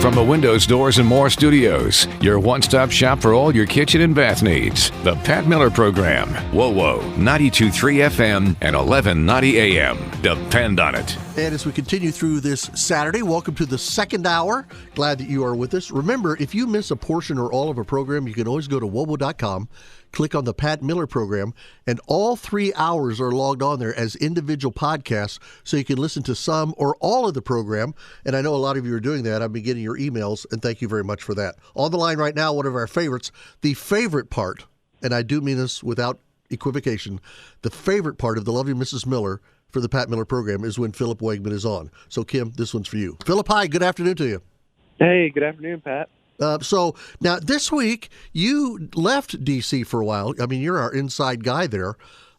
From the Windows, Doors, and More Studios, your one-stop shop for all your kitchen and bath needs. The Pat Miller Program. Whoa, 92.3 FM and 1190 AM. Depend on it. And as we continue through this Saturday, welcome to the second hour. Glad that you are with us. Remember, if you miss a portion or all of a program, you can always go to wobo.com, click on the Pat Miller Program, and all 3 hours are logged on there as individual podcasts, so you can listen to some or all of the program. And I know a lot of you are doing that. I've been getting your emails, and thank you very much for that. On the line right now, one of our favorites, the favorite part, and I do mean this without equivocation, the favorite part of the lovely Mrs. Miller for the Pat Miller Program is when Philip Wegman is on. So, Kim, this one's for you. Philip, hi. Good afternoon to you. Hey, good afternoon, Pat. So now this week you left D.C. for a while. I mean, you're our inside guy there,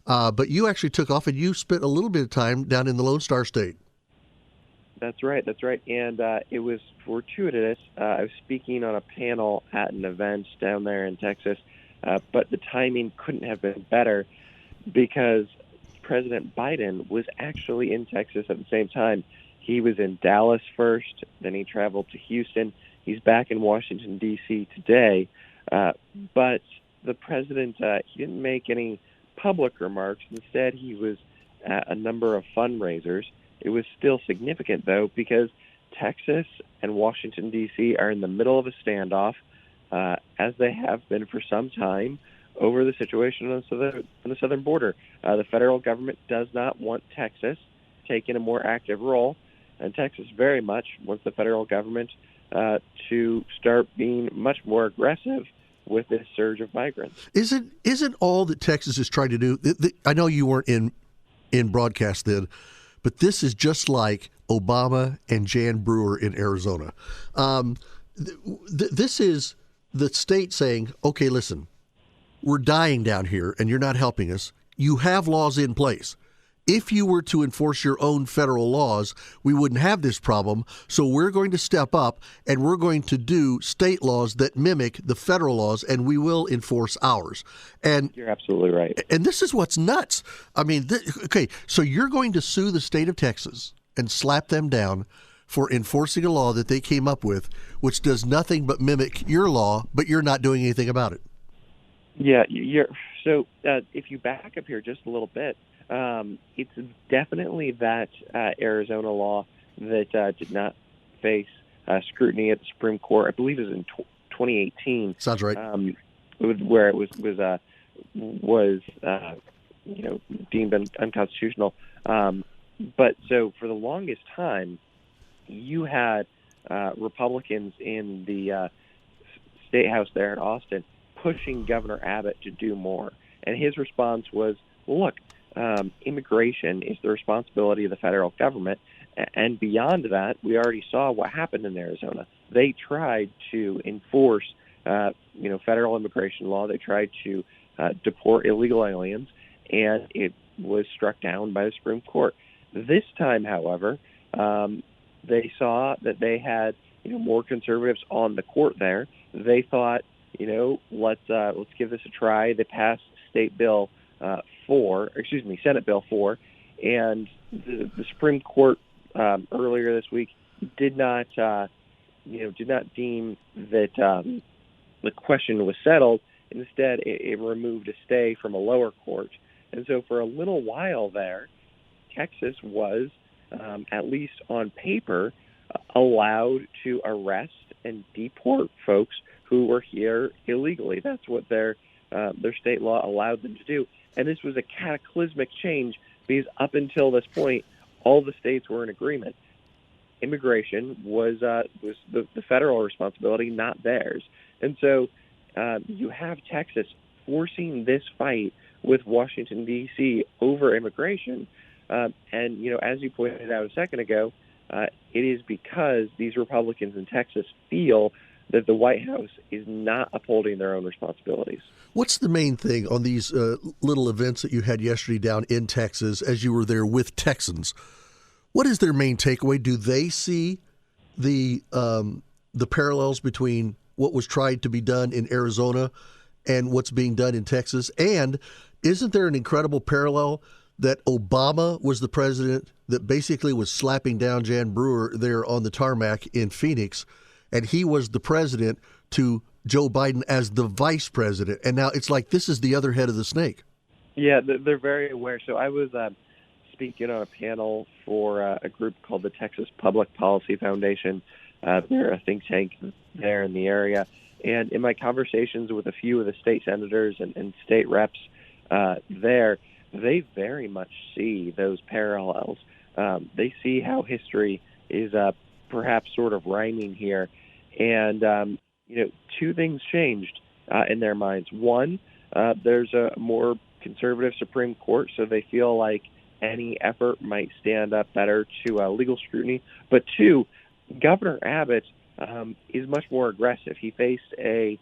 but you actually took off and you spent a little bit of time down in the Lone Star State. That's right. And it was fortuitous. I was speaking on a panel at an event down there in Texas, but the timing couldn't have been better because President Biden was actually in Texas at the same time. He was in Dallas first, then he traveled to Houston. He's back in Washington, D.C. today, but the president, he didn't make any public remarks. Instead, he was at a number of fundraisers. It was still significant, though, because Texas and Washington, D.C. are in the middle of a standoff, as they have been for some time, over the situation on the southern border. The federal government does not want Texas taking a more active role, and Texas very much wants the federal government to start being much more aggressive with this surge of migrants. Isn't all that Texas is trying to do? I know you weren't in broadcast then, but this is just like Obama and Jan Brewer in Arizona. This is the state saying, okay, listen, we're dying down here and you're not helping us. You have laws in place. If you were to enforce your own federal laws, we wouldn't have this problem. So we're going to step up and we're going to do state laws that mimic the federal laws, and we will enforce ours. And you're absolutely right. And this is what's nuts. I mean, okay, so you're going to sue the state of Texas and slap them down for enforcing a law that they came up with, which does nothing but mimic your law, but you're not doing anything about it. Yeah, so if you back up here just a little bit, it's definitely that Arizona law that did not face scrutiny at the Supreme Court. I believe it was in 2018. Sounds right. Where it was deemed unconstitutional. But so for the longest time, you had Republicans in the state house there in Austin pushing Governor Abbott to do more, and his response was, "Look, immigration is the responsibility of the federal government, and beyond that, we already saw what happened in Arizona. They tried to enforce, federal immigration law. They tried to deport illegal aliens, and it was struck down by the Supreme Court. This time, however, they saw that they had, more conservatives on the court there. They thought, let's give this a try. They passed Senate Bill 4, and the Supreme Court earlier this week did not deem that the question was settled. Instead, it removed a stay from a lower court, and so for a little while there, Texas was, at least on paper, allowed to arrest and deport folks who were here illegally. That's what their state law allowed them to do. And this was a cataclysmic change because up until this point, all the states were in agreement. Immigration was the federal responsibility, not theirs. And so you have Texas forcing this fight with Washington, D.C. over immigration. And, as you pointed out a second ago, it is because these Republicans in Texas feel that the White House is not upholding their own responsibilities. What's the main thing on these little events that you had yesterday down in Texas as you were there with Texans? What is their main takeaway? Do they see the parallels between what was tried to be done in Arizona and what's being done in Texas? And isn't there an incredible parallel that Obama was the president that basically was slapping down Jan Brewer there on the tarmac in Phoenix, and he was the president to Joe Biden as the vice president. And now it's like this is the other head of the snake. Yeah, they're very aware. So I was speaking on a panel for a group called the Texas Public Policy Foundation. They're a think tank there in the area. And in my conversations with a few of the state senators and state reps there, they very much see those parallels. They see how history is perhaps sort of rhyming here. And, two things changed in their minds. One, there's a more conservative Supreme Court, so they feel like any effort might stand up better to legal scrutiny. But two, Governor Abbott is much more aggressive. He faced a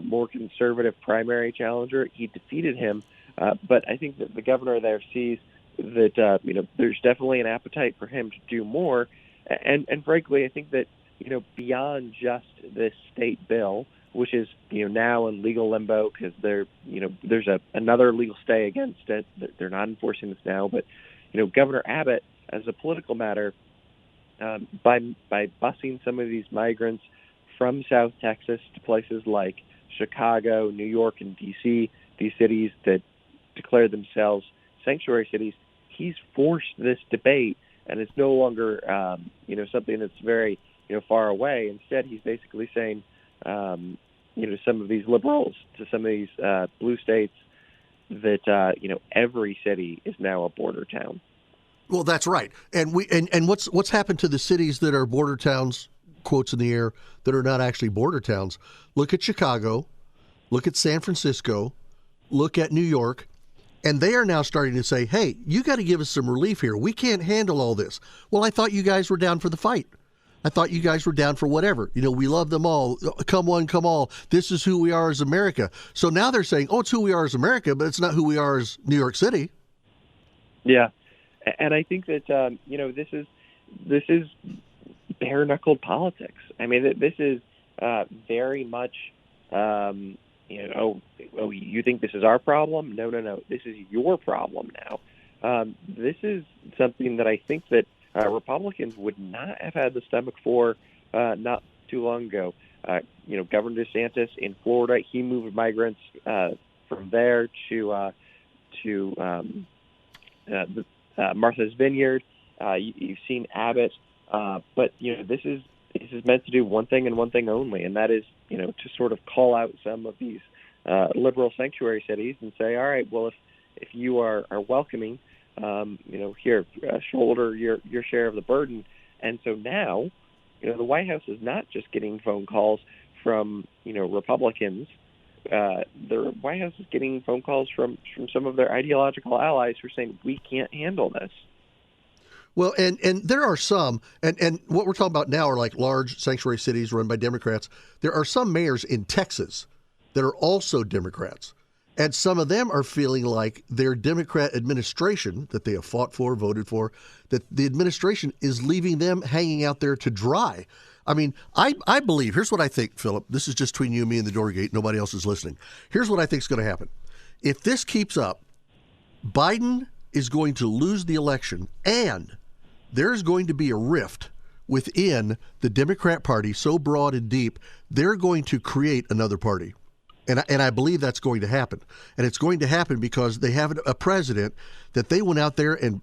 more conservative primary challenger. He defeated him, but I think that the governor there sees that there's definitely an appetite for him to do more. And frankly, I think that beyond just this state bill, which is now in legal limbo because there's another legal stay against it. They're not enforcing this now, but Governor Abbott, as a political matter, by busing some of these migrants from South Texas to places like Chicago, New York, and D.C., these cities that declare themselves sanctuary cities, he's forced this debate, and it's no longer something that's very far away. Instead, he's basically saying, some of these liberals to some of these blue states that every city is now a border town. Well, that's right. And what's happened to the cities that are border towns, quotes in the air, that are not actually border towns? Look at Chicago, look at San Francisco, look at New York, and they are now starting to say, hey, you got to give us some relief here. We can't handle all this. Well, I thought you guys were down for the fight. I thought you guys were down for whatever. We love them all. Come one, come all. This is who we are as America. So now they're saying, oh, it's who we are as America, but it's not who we are as New York City. Yeah. And I think that, this is bare-knuckled politics. I mean, this is very much, you think this is our problem? No. This is your problem now. This is something that I think that Republicans would not have had the stomach for not too long ago. Governor DeSantis in Florida, he moved migrants from there to Martha's Vineyard. You've seen Abbott, but this is meant to do one thing and one thing only, and that is to sort of call out some of these liberal sanctuary cities and say, all right, well, if you are welcoming, here, shoulder your share of the burden. And so now, the White House is not just getting phone calls from Republicans. The White House is getting phone calls from some of their ideological allies who are saying, we can't handle this. Well, and there are some, and what we're talking about now are like large sanctuary cities run by Democrats. There are some mayors in Texas that are also Democrats. And some of them are feeling like their Democrat administration that they have fought for, voted for, that the administration is leaving them hanging out there to dry. I mean, I believe, here's what I think, Philip. This is just between you and me and the door gate. Nobody else is listening. Here's what I think is going to happen. If this keeps up, Biden is going to lose the election, and there's going to be a rift within the Democrat Party so broad and deep, they're going to create another party. And I believe that's going to happen. And it's going to happen because they have a president that they went out there and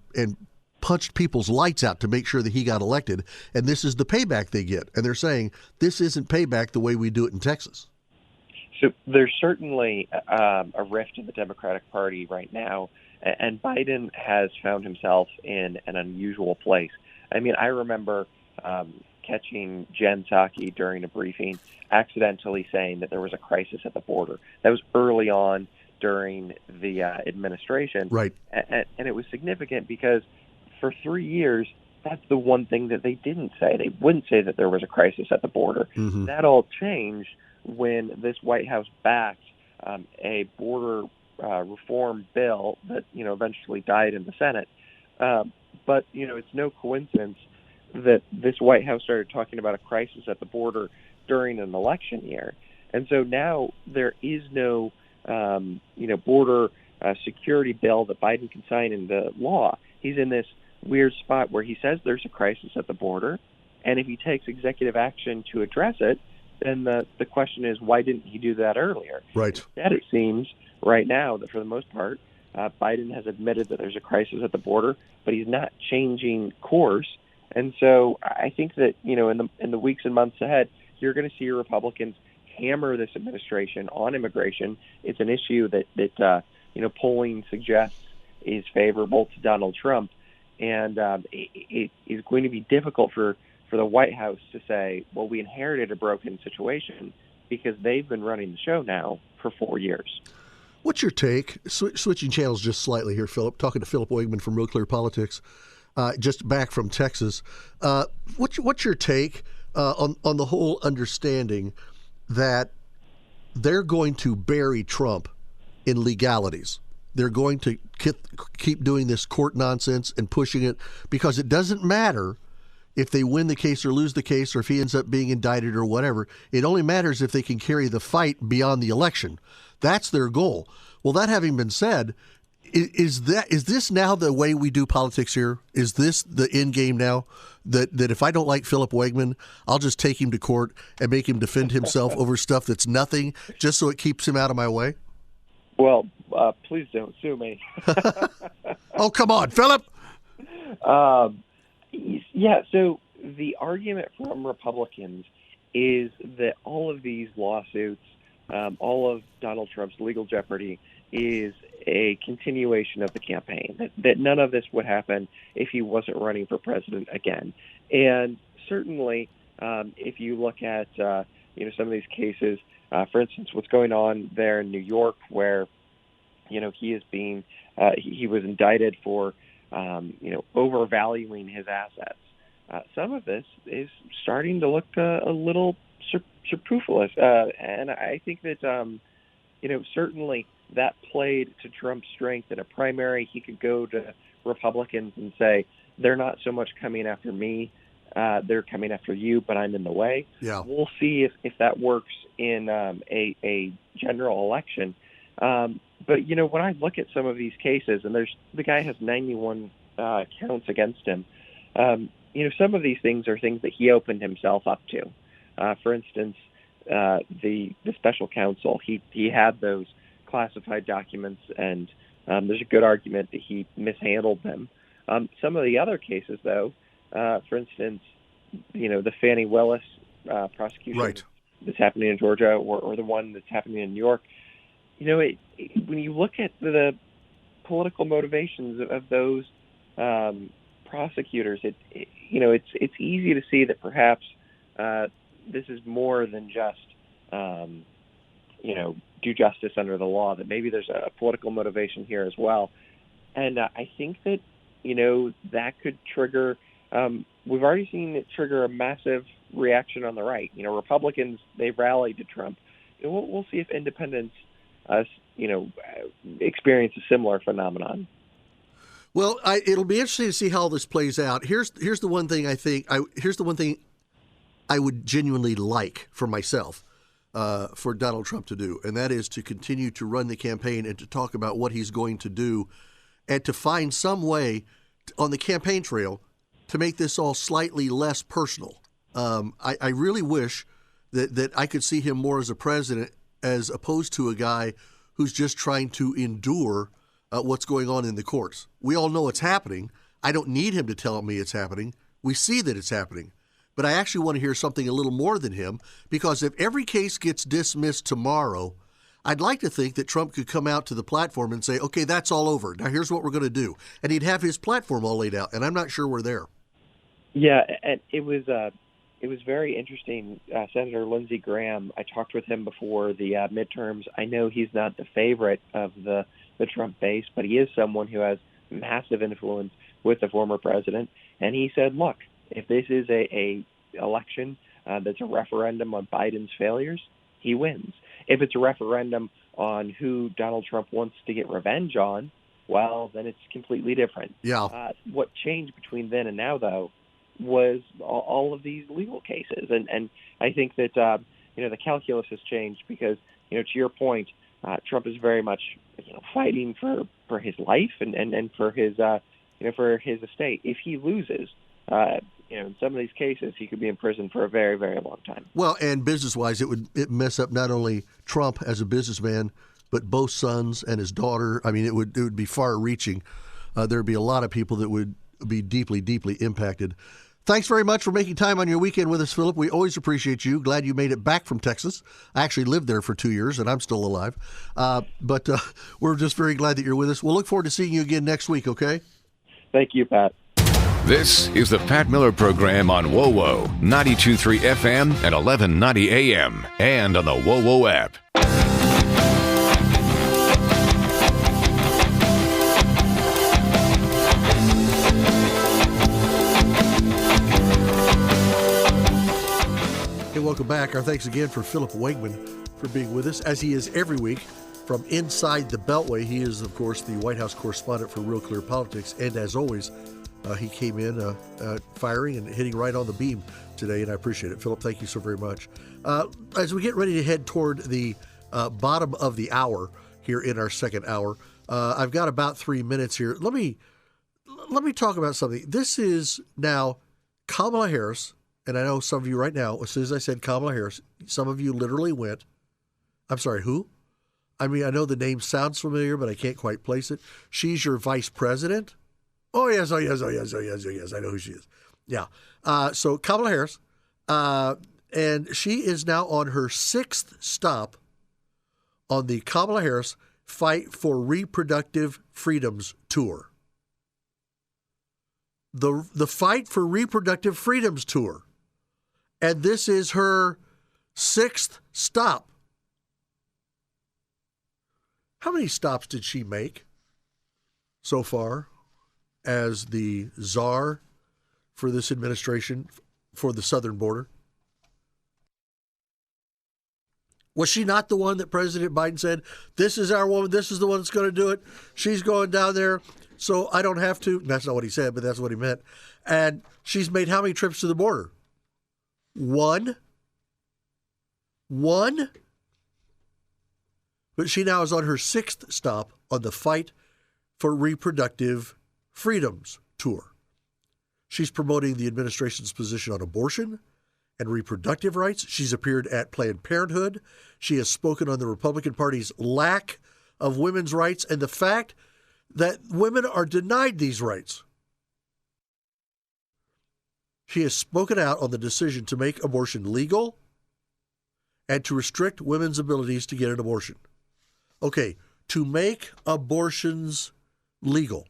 punched people's lights out to make sure that he got elected. And this is the payback they get. And they're saying this isn't payback the way we do it in Texas. So there's certainly a rift in the Democratic Party right now. And Biden has found himself in an unusual place. I mean, I remember catching Jen Psaki during a briefing accidentally saying that there was a crisis at the border. That was early on during the administration. Right. And it was significant because for 3 years, that's the one thing that they didn't say. They wouldn't say that there was a crisis at the border. Mm-hmm. That all changed when this White House backed a border reform bill that, eventually died in the Senate. But, it's no coincidence that this White House started talking about a crisis at the border during an election year. And so now there is no, border security bill that Biden can sign into law. He's in this weird spot where he says there's a crisis at the border, And if he takes executive action to address it, then the question is, why didn't he do that earlier? Right. Instead, it seems right now that for the most part, Biden has admitted that there's a crisis at the border, but he's not changing course. And so I think that, in the weeks and months ahead, you're going to see Republicans hammer this administration on immigration. It's an issue that polling suggests is favorable to Donald Trump. And it is going to be difficult for the White House to say, well, we inherited a broken situation, because they've been running the show now for 4 years. What's your take? Switching channels just slightly here, Philip. Talking to Philip Wegman from Real Clear Politics, just back from Texas. What's your take on the whole understanding that they're going to bury Trump in legalities? They're going to keep doing this court nonsense and pushing it, because it doesn't matter if they win the case or lose the case, or if he ends up being indicted or whatever. It only matters if they can carry the fight beyond the election. That's their goal. Well, that having been said, is this now the way we do politics here? Is this the end game now? That if I don't like Philip Wegman, I'll just take him to court and make him defend himself over stuff that's nothing, just so it keeps him out of my way? Well, please don't sue me. Oh, come on, Philip. Yeah, so the argument from Republicans is that all of these lawsuits, all of Donald Trump's legal jeopardy, is a continuation of the campaign, that none of this would happen if he wasn't running for president again. And certainly, if you look at some of these cases, for instance, what's going on there in New York, where he is being he was indicted for overvaluing his assets. Some of this is starting to look a little superfluous, and I think that certainly that played to Trump's strength in a primary. He could go to Republicans and say, they're not so much coming after me, they're coming after you, but I'm in the way. Yeah. We'll see if that works in a general election. But when I look at some of these cases, and the guy has 91 counts against him, some of these things are things that he opened himself up to. For instance, the special counsel, he had those classified documents, and there's a good argument that he mishandled them. Some of the other cases, though, for instance, the Fannie Willis prosecution, right, that's happening in Georgia, or the one that's happening in New York, when you look at the political motivations of those prosecutors, it's easy to see that perhaps this is more than just do justice under the law, that maybe there's a political motivation here as well. And I think that that could trigger we've already seen it trigger a massive reaction on the right. Republicans, they've rallied to Trump. We'll see if independents experience a similar phenomenon. Well, it'll be interesting to see how this plays out. Here's the one thing I would genuinely like for myself, for Donald Trump to do, and that is to continue to run the campaign and to talk about what he's going to do, and to find some way on the campaign trail to make this all slightly less personal. I really wish that I could see him more as a president, as opposed to a guy who's just trying to endure what's going on in the courts. We all know it's happening. I don't need him to tell me it's happening. We see that it's happening. But I actually want to hear something a little more than him, because if every case gets dismissed tomorrow, I'd like to think that Trump could come out to the platform and say, okay, that's all over. Now here's what we're going to do. And he'd have his platform all laid out, and I'm not sure we're there. Yeah, and it was very interesting. Senator Lindsey Graham, I talked with him before the midterms. I know he's not the favorite of the Trump base, but he is someone who has massive influence with the former president. And he said, look, if this is a election that's a referendum on Biden's failures, he wins. If it's a referendum on who Donald Trump wants to get revenge on, well, then it's completely different. Yeah. What changed between then and now, though, was all of these legal cases. And I think that, the calculus has changed because, to your point, Trump is very much, fighting for his life and for his, for his estate. If he loses, in some of these cases, he could be in prison for a very, very long time. Well, and business-wise, it mess up not only Trump as a businessman, but both sons and his daughter. I mean, it would be far-reaching. There'd be a lot of people that would be deeply, deeply impacted. Thanks very much for making time on your weekend with us, Philip. We always appreciate you. Glad you made it back from Texas. I actually lived there for 2 years, and I'm still alive. But we're just very glad that you're with us. We'll look forward to seeing you again next week, okay? Thank you, Pat. This is the Pat Miller Program on WOWO, 92.3 FM and 1190 AM, and on the WOWO app. Hey, welcome back. Our thanks again for Philip Wegman for being with us, as he is every week from inside the Beltway. He is, of course, the White House correspondent for Real Clear Politics, and as always, he came in firing and hitting right on the beam today, and I appreciate it. Philip, thank you so very much. As we get ready to head toward the bottom of the hour here in our second hour, I've got about 3 minutes here. Let me talk about something. This is now Kamala Harris, and I know some of you right now, as soon as I said Kamala Harris, some of you literally went, I'm sorry, who? I mean, I know the name sounds familiar, but I can't quite place it. She's your vice president? Oh, yes. I know who she is. Yeah. So Kamala Harris, and she is now on her 6th stop on the Kamala Harris Fight for Reproductive Freedoms Tour. The Fight for Reproductive Freedoms Tour. And this is her 6th stop. How many stops did she make so far as the czar for this administration for the southern border? Was she not the one that President Biden said, this is our woman, this is the one that's going to do it, she's going down there, so I don't have to? That's not what he said, but that's what he meant. And she's made how many trips to the border? One? But she now is on her 6th stop on the Fight for Reproductive Freedoms Tour. She's promoting the administration's position on abortion and reproductive rights. She's appeared at Planned Parenthood. She has spoken on the Republican Party's lack of women's rights and the fact that women are denied these rights. She has spoken out on the decision to make abortion legal and to restrict women's abilities to get an abortion. Okay, to make abortions legal.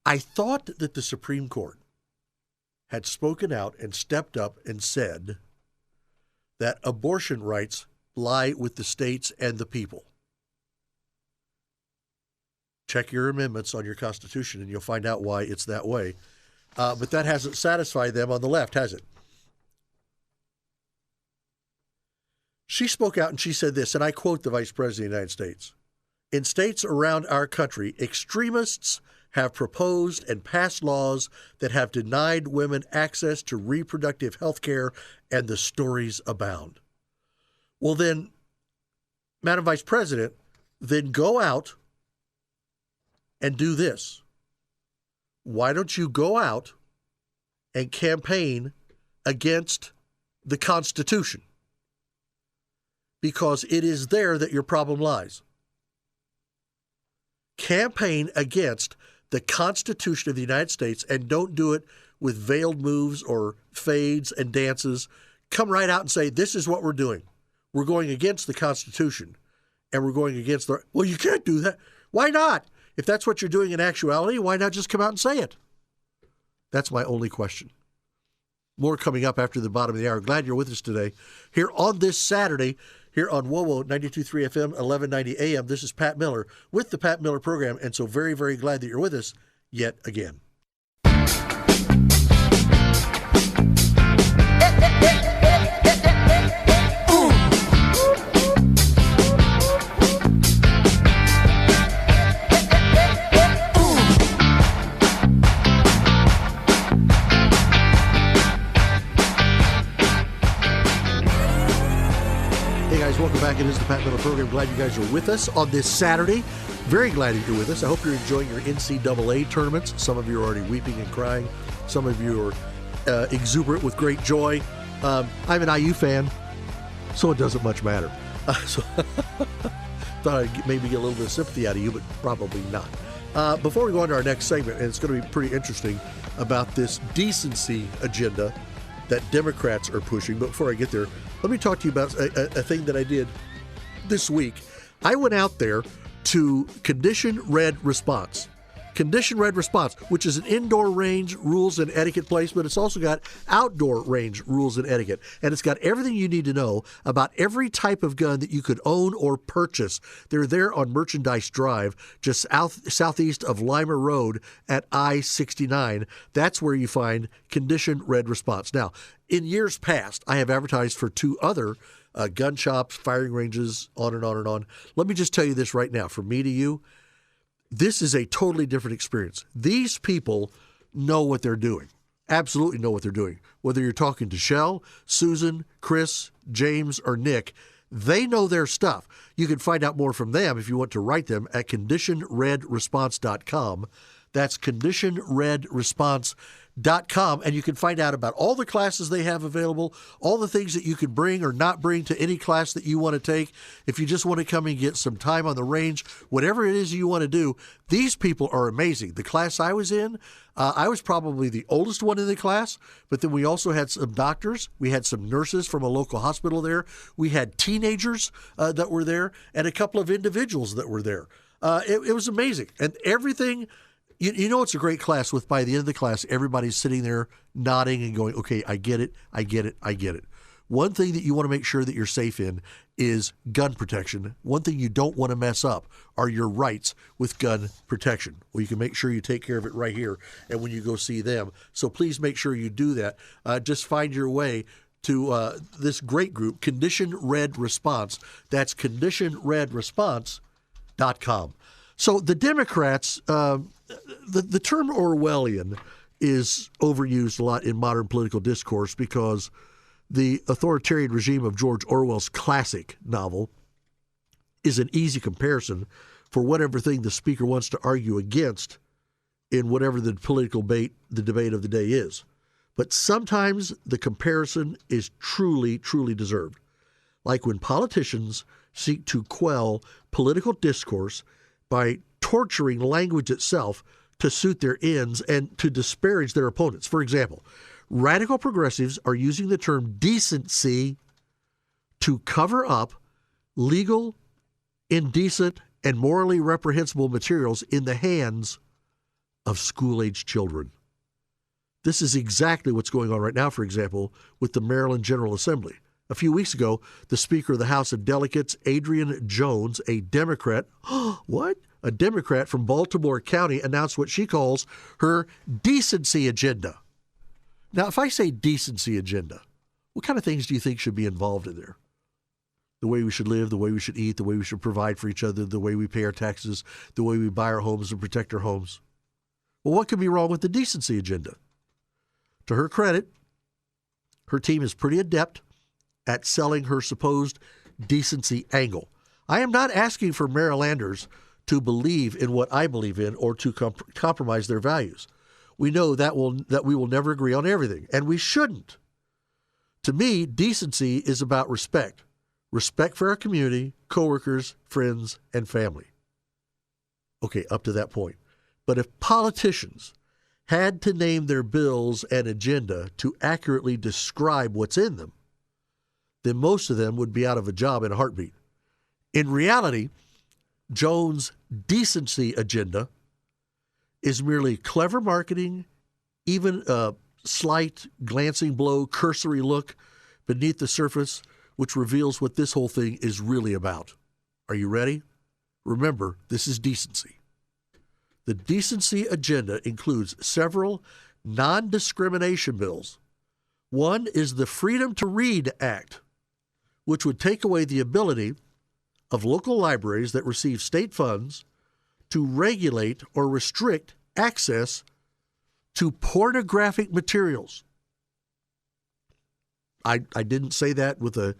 I thought that the Supreme Court had spoken out and stepped up and said that abortion rights lie with the states and the people. Check your amendments on your Constitution and you'll find out why it's that way. But that hasn't satisfied them on the left, has it? She spoke out and she said this, and I quote the Vice President of the United States. In states around our country, extremists have proposed and passed laws that have denied women access to reproductive health care, and the stories abound. Well then, Madam Vice President, then go out and do this. Why don't you go out and campaign against the Constitution? Because it is there that your problem lies. Campaign against the Constitution of the United States, and don't do it with veiled moves or fades and dances. Come right out and say, this is what we're doing. We're going against the Constitution, and we're going against the... Well, you can't do that. Why not? If that's what you're doing in actuality, why not just come out and say it? That's my only question. More coming up after the bottom of the hour. Glad you're with us today. Here on this Saturday, here on WOWO 92.3 FM, 1190 AM. This is Pat Miller with the Pat Miller Program, and so very, very glad that you're with us yet again. Welcome back. It is the Pat Miller Program. Glad you guys are with us on this Saturday. Very glad that you're with us. I hope you're enjoying your NCAA tournaments. Some of you are already weeping and crying. Some of you are exuberant with great joy. I'm an IU fan, so it doesn't much matter. So thought I'd maybe get a little bit of sympathy out of you, but probably not. Before we go on to our next segment, and it's going to be pretty interesting about this decency agenda that Democrats are pushing. But before I get there, let me talk to you about a thing that I did this week. I went out there to Condition Red Response. Condition Red Response, which is an indoor range rules and etiquette place, but it's also got outdoor range rules and etiquette. And it's got everything you need to know about every type of gun that you could own or purchase. They're there on Merchandise Drive, just southeast of Lima Road at I-69. That's where you find Condition Red Response. Now, in years past, I have advertised for two other gun shops, firing ranges, on and on and on. Let me just tell you this right now, from me to you. This is a totally different experience. These people know what they're doing, absolutely know what they're doing. Whether you're talking to Shell, Susan, Chris, James, or Nick, they know their stuff. You can find out more from them if you want to write them at conditionredresponse.com. That's conditionredresponse.com, and you can find out about all the classes they have available, all the things that you can bring or not bring to any class that you want to take. If you just want to come and get some time on the range, whatever it is you want to do, these people are amazing. The class I was in, I was probably the oldest one in the class, but then we also had some doctors. We had some nurses from a local hospital there. We had teenagers that were there and a couple of individuals that were there. It was amazing. And everything... You know it's a great class with, by the end of the class, everybody's sitting there nodding and going, okay, I get it, I get it, I get it. One thing that you want to make sure that you're safe in is gun protection. One thing you don't want to mess up are your rights with gun protection. Well, you can make sure you take care of it right here and when you go see them. So please make sure you do that. Just find your way to this great group, Condition Red Response. That's conditionredresponse.com. So the Democrats... The term Orwellian is overused a lot in modern political discourse because the authoritarian regime of George Orwell's classic novel is an easy comparison for whatever thing the speaker wants to argue against in whatever the political debate of the day is. But sometimes the comparison is truly, truly deserved. Like when politicians seek to quell political discourse by torturing language itself to suit their ends and to disparage their opponents. For example, radical progressives are using the term decency to cover up legal, indecent, and morally reprehensible materials in the hands of school-age children. This is exactly what's going on right now, for example, with the Maryland General Assembly. A few weeks ago, the Speaker of the House of Delegates, Adrian Jones, a Democrat, what? A Democrat from Baltimore County, announced what she calls her decency agenda. Now, if I say decency agenda, what kind of things do you think should be involved in there? The way we should live, the way we should eat, the way we should provide for each other, the way we pay our taxes, the way we buy our homes and protect our homes. Well, what could be wrong with the decency agenda? To her credit, her team is pretty adept at selling her supposed decency angle. I am not asking for Marylanders to believe in what I believe in or to compromise their values. We know that we will never agree on everything, and we shouldn't. To me, decency is about respect. Respect for our community, coworkers, friends, and family. Okay, up to that point. But if politicians had to name their bills and agenda to accurately describe what's in them, then most of them would be out of a job in a heartbeat. In reality, Jones' decency agenda is merely clever marketing, even a slight glancing blow, cursory look beneath the surface, which reveals what this whole thing is really about. Are you ready? Remember, this is decency. The decency agenda includes several non-discrimination bills. One is the Freedom to Read Act, which would take away the ability of local libraries that receive state funds to regulate or restrict access to pornographic materials. I didn't say that with a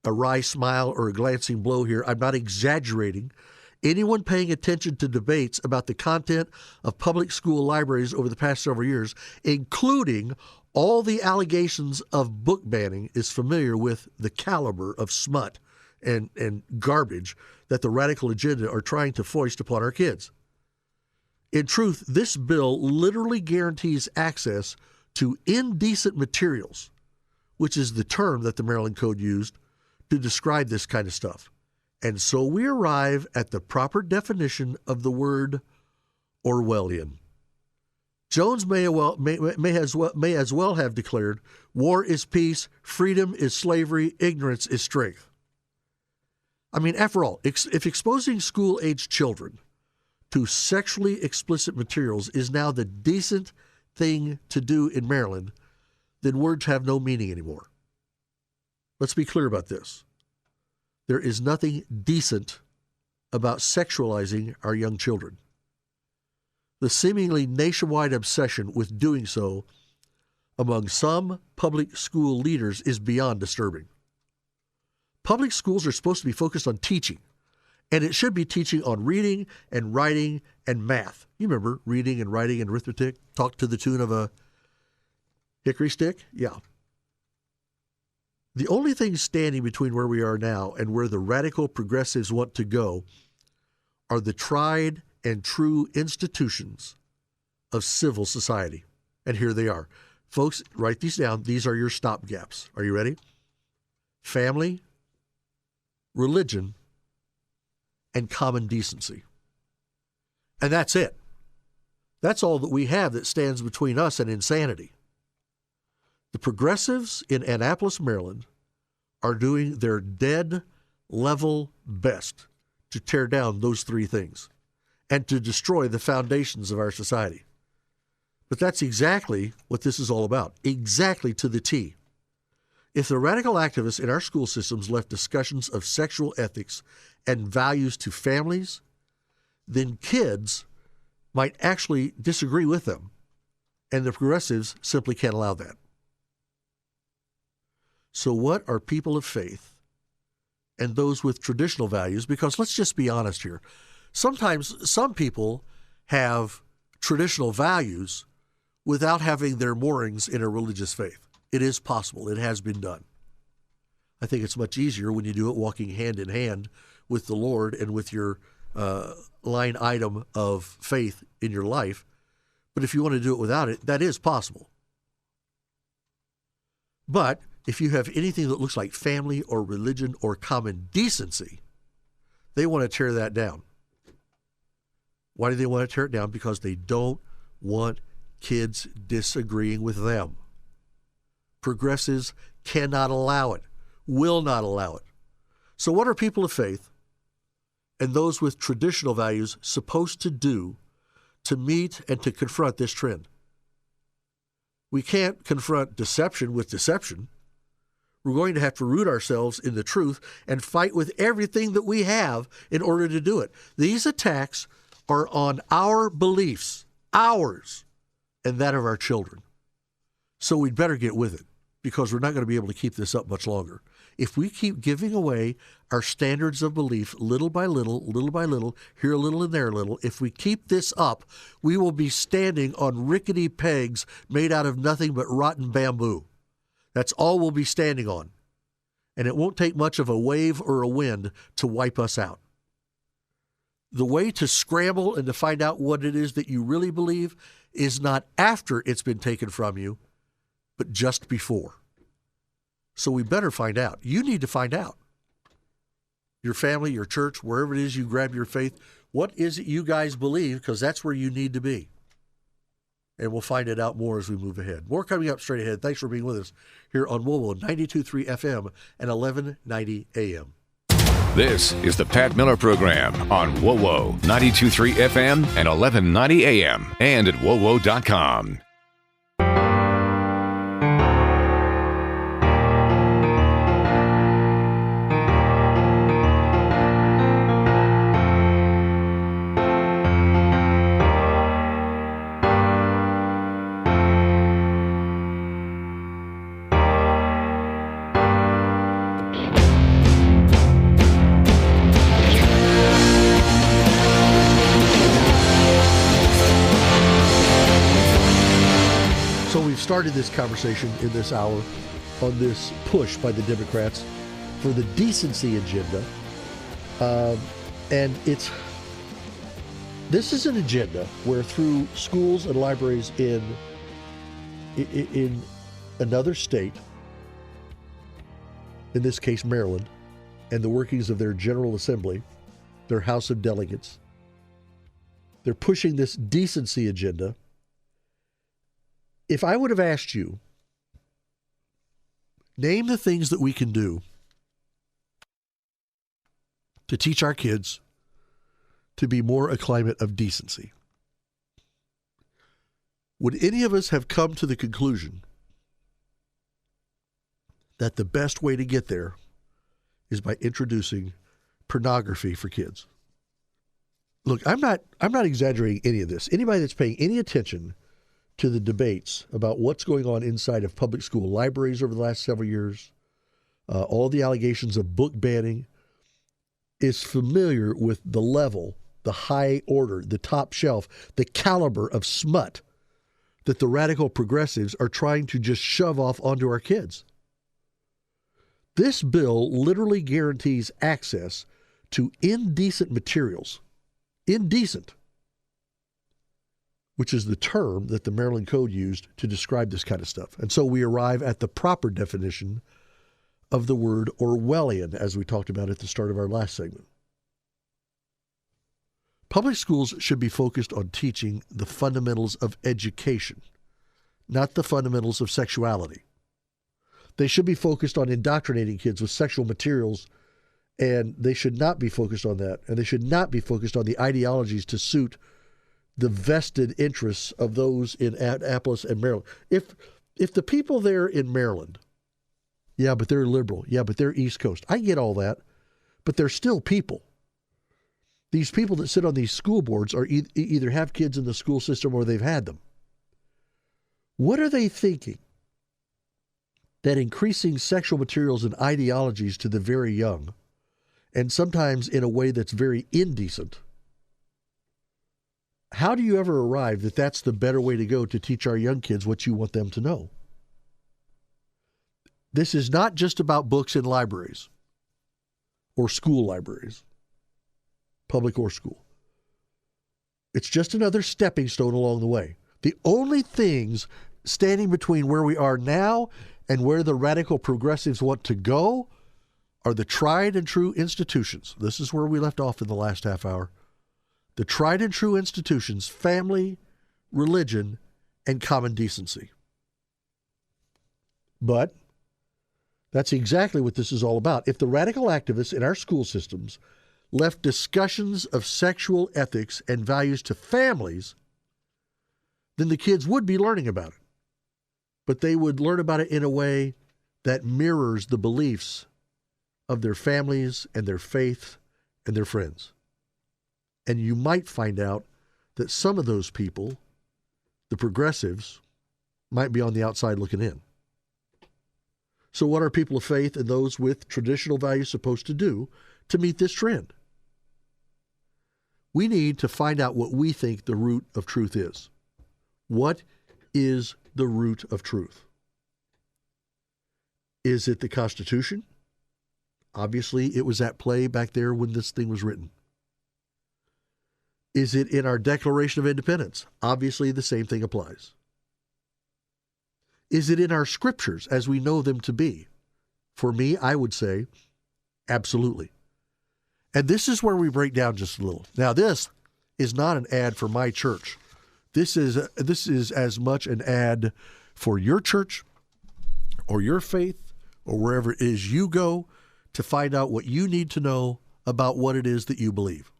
wry smile or a glancing blow here. I'm not exaggerating. Anyone paying attention to debates about the content of public school libraries over the past several years, including all the allegations of book banning, is familiar with the caliber of smut and garbage that the radical agenda are trying to foist upon our kids. In truth, this bill literally guarantees access to indecent materials, which is the term that the Maryland Code used to describe this kind of stuff. And so we arrive at the proper definition of the word Orwellian. Jones may as well have declared, war is peace, freedom is slavery, ignorance is strength. I mean, after all, if exposing school-age children to sexually explicit materials is now the decent thing to do in Maryland, then words have no meaning anymore. Let's be clear about this. There is nothing decent about sexualizing our young children. The seemingly nationwide obsession with doing so among some public school leaders is beyond disturbing. Public schools are supposed to be focused on teaching, and it should be teaching on reading and writing and math. You remember reading and writing and arithmetic, talk to the tune of a hickory stick? Yeah. The only thing standing between where we are now and where the radical progressives want to go are the tried and true institutions of civil society. And here they are. Folks, write these down. These are your stopgaps. Are you ready? Family, religion, and common decency. And that's it. That's all that we have that stands between us and insanity. The progressives in Annapolis, Maryland, are doing their dead level best to tear down those three things and to destroy the foundations of our society. But that's exactly what this is all about, exactly to the T. If the radical activists in our school systems left discussions of sexual ethics and values to families, then kids might actually disagree with them, and the progressives simply can't allow that. So what are people of faith and those with traditional values? Because let's just be honest here. Sometimes some people have traditional values without having their moorings in a religious faith. It is possible. It has been done. I think it's much easier when you do it walking hand in hand with the Lord and with your line item of faith in your life. But if you want to do it without it, that is possible. But if you have anything that looks like family or religion or common decency, they want to tear that down. Why do they want to tear it down? Because they don't want kids disagreeing with them. Progressives cannot allow it, will not allow it. So what are people of faith and those with traditional values supposed to do to meet and to confront this trend? We can't confront deception with deception. We're going to have to root ourselves in the truth and fight with everything that we have in order to do it. These attacks are on our beliefs, ours, and that of our children. So we'd better get with it, because we're not going to be able to keep this up much longer. If we keep giving away our standards of belief little by little, here a little and there a little, if we keep this up, we will be standing on rickety pegs made out of nothing but rotten bamboo. That's all we'll be standing on. And it won't take much of a wave or a wind to wipe us out. The way to scramble and to find out what it is that you really believe is not after it's been taken from you, but just before. So we better find out. You need to find out. Your family, your church, wherever it is you grab your faith, what is it you guys believe? Because that's where you need to be. And we'll find it out more as we move ahead. More coming up straight ahead. Thanks for being with us here on WOWO 92.3 FM and 1190 AM. This is the Pat Miller Program on WOWO 92.3 FM and 1190 AM and at WOWO.com. we've started this conversation in this hour on this push by the Democrats for the decency agenda. And this is an agenda where through schools and libraries in another state, in this case Maryland, and the workings of their General Assembly, their House of Delegates, they're pushing this decency agenda. If I would have asked you, name the things that we can do to teach our kids to be more a climate of decency, would any of us have come to the conclusion that the best way to get there is by introducing pornography for kids? Look, I'm not exaggerating any of this. Anybody that's paying any attention to the debates about what's going on inside of public school libraries over the last several years, all the allegations of book banning, is familiar with the level, the high order, the top shelf, the caliber of smut that the radical progressives are trying to just shove off onto our kids. This bill literally guarantees access to indecent materials. Indecent, which is the term that the Maryland Code used to describe this kind of stuff. And so we arrive at the proper definition of the word Orwellian, as we talked about at the start of our last segment. Public schools should be focused on teaching the fundamentals of education, not the fundamentals of sexuality. They should be focused on indoctrinating kids with sexual materials, and they should not be focused on that. And they should not be focused on the ideologies to suit the vested interests of those in Annapolis and Maryland. If the people there in Maryland, yeah, but they're liberal, yeah, but they're East Coast, I get all that, but they're still people. These people that sit on these school boards are either have kids in the school system or they've had them. What are they thinking? That increasing sexual materials and ideologies to the very young, and sometimes in a way that's very indecent, how do you ever arrive that that's the better way to go to teach our young kids what you want them to know? This is not just about books in libraries or school libraries, public or school. It's just another stepping stone along the way. The only things standing between where we are now and where the radical progressives want to go are the tried and true institutions. This is where we left off in the last half hour. The tried and true institutions, family, religion, and common decency. But that's exactly what this is all about. If the radical activists in our school systems left discussions of sexual ethics and values to families, then the kids would be learning about it. But they would learn about it in a way that mirrors the beliefs of their families and their faith and their friends. And you might find out that some of those people, the progressives, might be on the outside looking in. So what are people of faith and those with traditional values supposed to do to meet this trend? We need to find out what we think the root of truth is. What is the root of truth? Is it the Constitution? Obviously, it was at play back there when this thing was written. Is it in our Declaration of Independence? Obviously, the same thing applies. Is it in our scriptures as we know them to be? For me, I would say, absolutely. And this is where we break down just a little. Now, this is not an ad for my church. This is as much an ad for your church or your faith or wherever it is you go to find out what you need to know about what it is that you believe.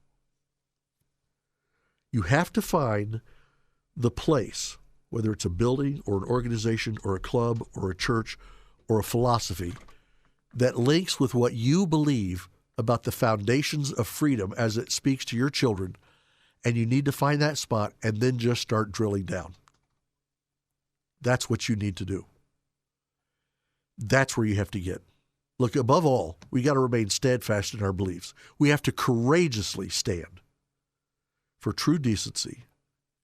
You have to find the place, whether it's a building or an organization or a club or a church or a philosophy, that links with what you believe about the foundations of freedom as it speaks to your children, and you need to find that spot and then just start drilling down. That's what you need to do. That's where you have to get. Look, above all, we got to remain steadfast in our beliefs. We have to courageously stand for true decency,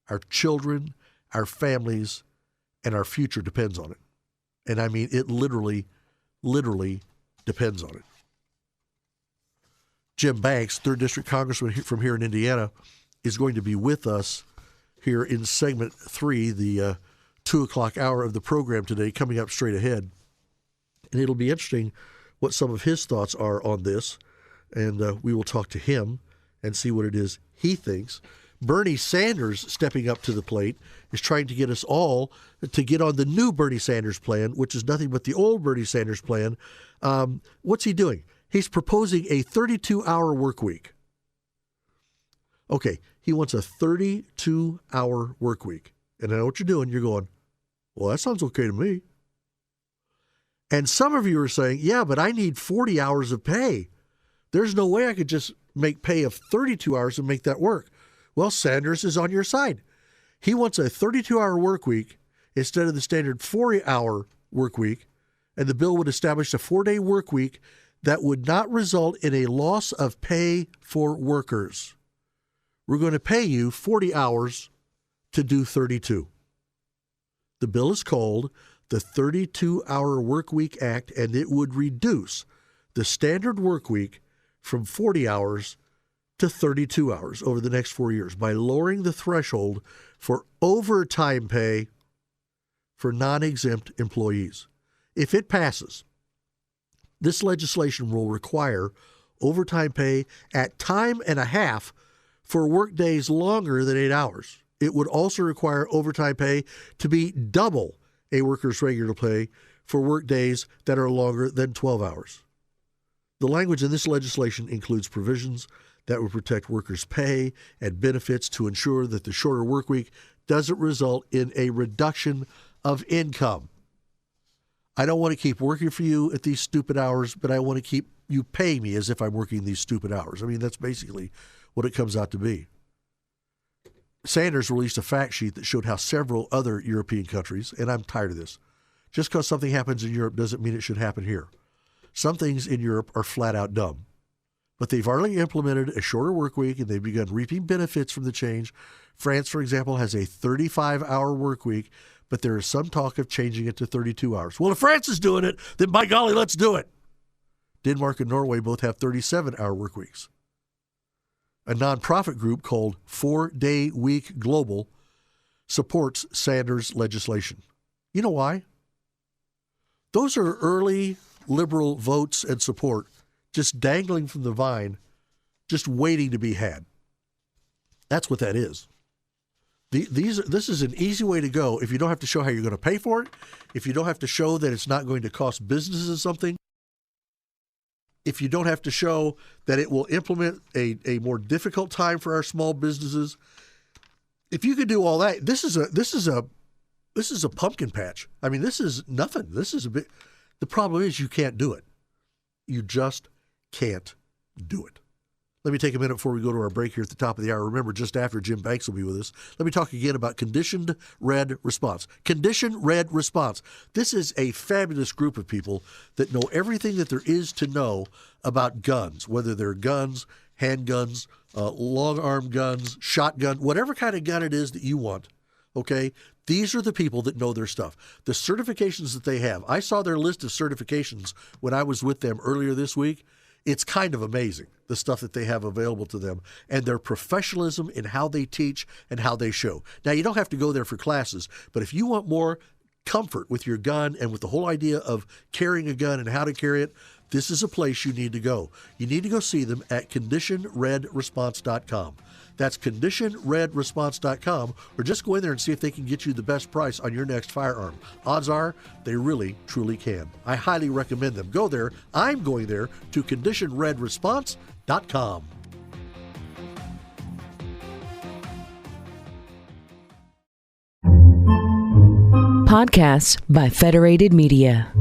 our children, our families, and our future depends on it. And I mean, it literally depends on it. Jim Banks, 3rd District Congressman from here in Indiana, is going to be with us here in segment 3, the 2 o'clock hour of the program today, coming up straight ahead. And it'll be interesting what some of his thoughts are on this. And we will talk to him and see what it is he thinks. Bernie Sanders, stepping up to the plate, is trying to get us all to get on the new Bernie Sanders plan, which is nothing but the old Bernie Sanders plan. What's he doing? He's proposing a 32-hour work week. Okay, he wants a 32-hour work week. And I know what you're doing. You're going, well, that sounds okay to me. And some of you are saying, yeah, but I need 40 hours of pay. There's no way I could just make pay of 32 hours and make that work. Well, Sanders is on your side. He wants a 32-hour work week instead of the standard 40-hour work week, and the bill would establish a 4-day work week that would not result in a loss of pay for workers. We're going to pay you 40 hours to do 32. The bill is called the 32-Hour Work Week Act, and it would reduce the standard work week from 40 hours to 32 hours over the next 4 years by lowering the threshold for overtime pay for non-exempt employees. If it passes, this legislation will require overtime pay at time and a half for work days longer than 8 hours. It would also require overtime pay to be double a worker's regular pay for work days that are longer than 12 hours. The language in this legislation includes provisions that would protect workers' pay and benefits to ensure that the shorter work week doesn't result in a reduction of income. I don't want to keep working for you at these stupid hours, but I want to keep you paying me as if I'm working these stupid hours. I mean, that's basically what it comes out to be. Sanders released a fact sheet that showed how several other European countries, and I'm tired of this, just because something happens in Europe doesn't mean it should happen here. Some things in Europe are flat out dumb. But they've already implemented a shorter work week, and they've begun reaping benefits from the change. France, for example, has a 35-hour work week, but there is some talk of changing it to 32 hours. Well, if France is doing it, then by golly, let's do it. Denmark and Norway both have 37-hour work weeks. A nonprofit group called 4-Day Week Global supports Sanders' legislation. You know why? Those are early liberal votes and support just dangling from the vine, just waiting to be had. That's what that is. This is an easy way to go if you don't have to show how you're going to pay for it, if you don't have to show that it's not going to cost businesses something, if you don't have to show that it will implement a more difficult time for our small businesses. If you could do all that, this is a pumpkin patch. I mean, this is nothing. This is a bit. The problem is you can't do it. You just can't do it. Let me take a minute before we go to our break here at the top of the hour. Remember, just after Jim Banks will be with us, let me talk again about Conditioned Red Response. Conditioned Red Response. This is a fabulous group of people that know everything that there is to know about guns, whether they're guns, handguns, long-arm guns, shotgun, whatever kind of gun it is that you want, okay? These are the people that know their stuff. The certifications that they have, I saw their list of certifications when I was with them earlier this week. It's kind of amazing, the stuff that they have available to them and their professionalism in how they teach and how they show. Now, you don't have to go there for classes, but if you want more comfort with your gun and with the whole idea of carrying a gun and how to carry it, this is a place you need to go. You need to go see them at ConditionedRedResponse.com. That's ConditionedRedResponse.com, or just go in there and see if they can get you the best price on your next firearm. Odds are they really, truly can. I highly recommend them. Go there. I'm going there to ConditionedRedResponse.com. Podcasts by Federated Media.